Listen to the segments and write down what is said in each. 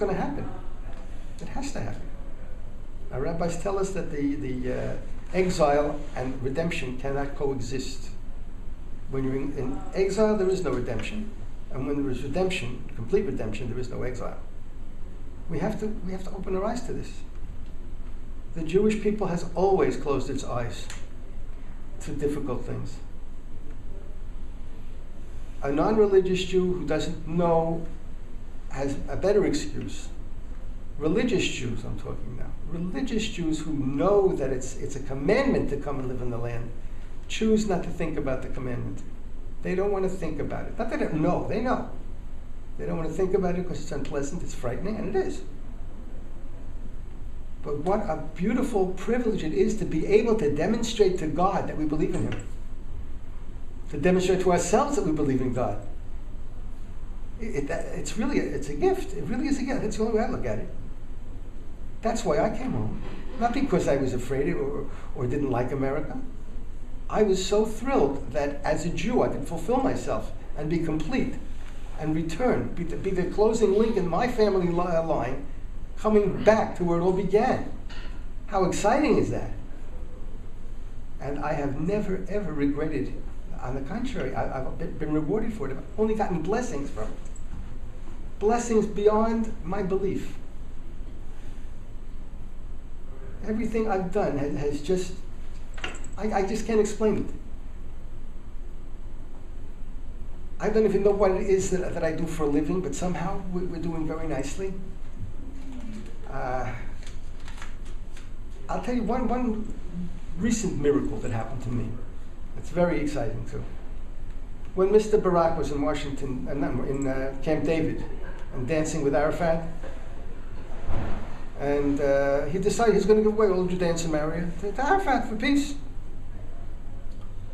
going to happen. It has to happen. Our rabbis tell us that the exile and redemption cannot coexist. When you're in exile, there is no redemption. And when there is redemption, complete redemption, there is no exile. We have to open our eyes to this. The Jewish people has always closed its eyes to difficult things. A non-religious Jew who doesn't know has a better excuse. Religious Jews, I'm talking now. Religious Jews who know that it's a commandment to come and live in the land, choose not to think about the commandment. They don't want to think about it. Not that they don't know, they know. They don't want to think about it because it's unpleasant, it's frightening, and it is. But what a beautiful privilege it is to be able to demonstrate to God that we believe in Him. To demonstrate to ourselves that we believe in God. It's a gift. It really is a gift. That's the only way I look at it. That's why I came home. Not because I was afraid or didn't like America. I was so thrilled that as a Jew I could fulfill myself and be complete and return, be the closing link in my family line, coming back to where it all began. How exciting is that? And I have never, ever regretted. On the contrary, I've been rewarded for it. I've only gotten blessings from it. Blessings beyond my belief. Everything I've done has just, I just can't explain it. I don't even know what it is that I do for a living, but somehow we're doing very nicely. I'll tell you one recent miracle that happened to me. It's very exciting too. When Mr. Barak was in Washington, in Camp David, and dancing with Arafat, and he decided he's going to give away all of Judea and Samaria to Arafat for peace.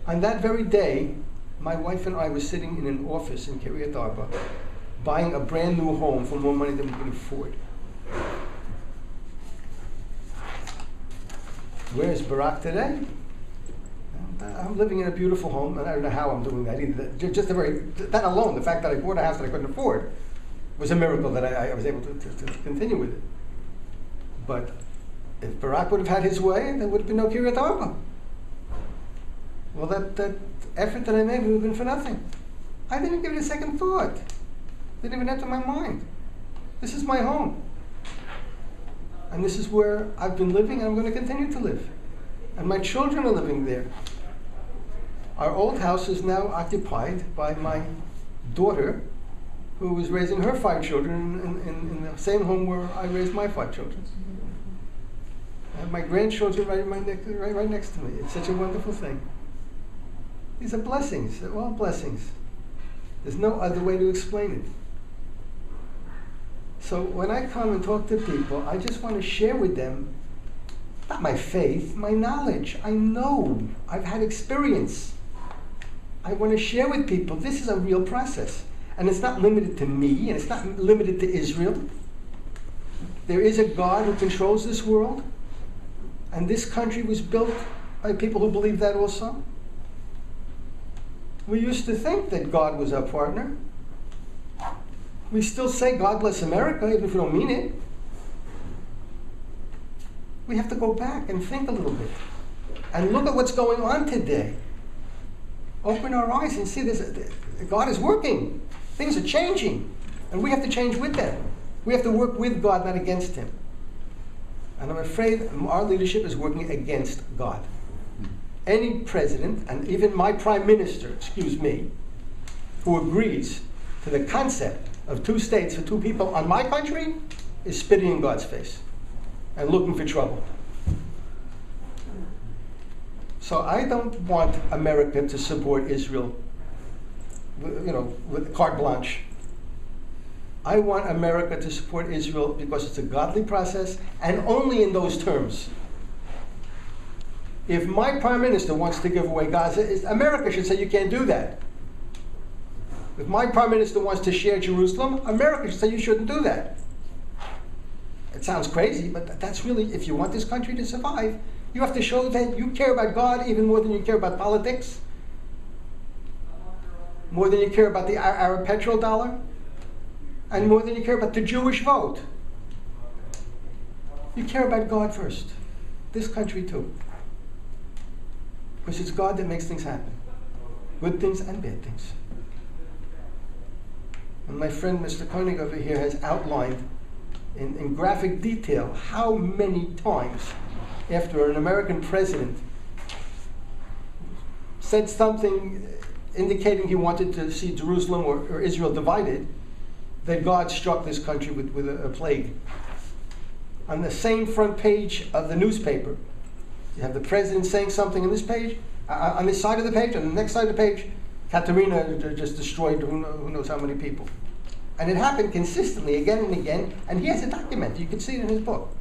On that very day, my wife and I were sitting in an office in Kiryat Arba, buying a brand new home for more money than we could afford. Where is Barak today? I'm living in a beautiful home, and I don't know how I'm doing that either. That alone, the fact that I bought a house that I couldn't afford, was a miracle that I was able to continue with it. But if Barak would have had his way, there would have been no Kiryat Arba. Well, that effort that I made would have been for nothing. I didn't give it a second thought. It didn't even enter my mind. This is my home. And this is where I've been living, and I'm going to continue to live. And my children are living there. Our old house is now occupied by my daughter, who was raising her 5 children in the same home where I raised my 5 children. I have my grandchildren right next to me. It's such a wonderful thing. These are blessings. They're all blessings. There's no other way to explain it. So when I come and talk to people, I just want to share with them, not my faith, my knowledge. I know. I've had experience. I want to share with people, this is a real process. And it's not limited to me, and it's not limited to Israel. There is a God who controls this world, and this country was built by people who believe that also. We used to think that God was our partner. We still say, God bless America, even if we don't mean it. We have to go back and think a little bit. And look at what's going on today. Open our eyes and see God is working. Things are changing. And we have to change with them. We have to work with God, not against Him. And I'm afraid our leadership is working against God. Any president, and even my prime minister, who agrees to the concept of 2 states for 2 people on my country, is spitting in God's face and looking for trouble. So I don't want America to support Israel, with carte blanche. I want America to support Israel because it's a godly process, and only in those terms. If my prime minister wants to give away Gaza, America should say you can't do that. If my prime minister wants to share Jerusalem, America should say you shouldn't do that. It sounds crazy, but that's really, if you want this country to survive, you have to show that you care about God even more than you care about politics, more than you care about the Arab petrodollar, and more than you care about the Jewish vote. You care about God first. This country too. Because it's God that makes things happen. Good things and bad things. And my friend Mr. Koenig over here has outlined in graphic detail how many times after an American president said something indicating he wanted to see Jerusalem or Israel divided, that God struck this country with a plague. On the same front page of the newspaper, you have the president saying something on this page, on this side of the page, and the next side of the page, Katerina just destroyed who knows how many people. And it happened consistently again and again, and he has a document. You can see it in his book.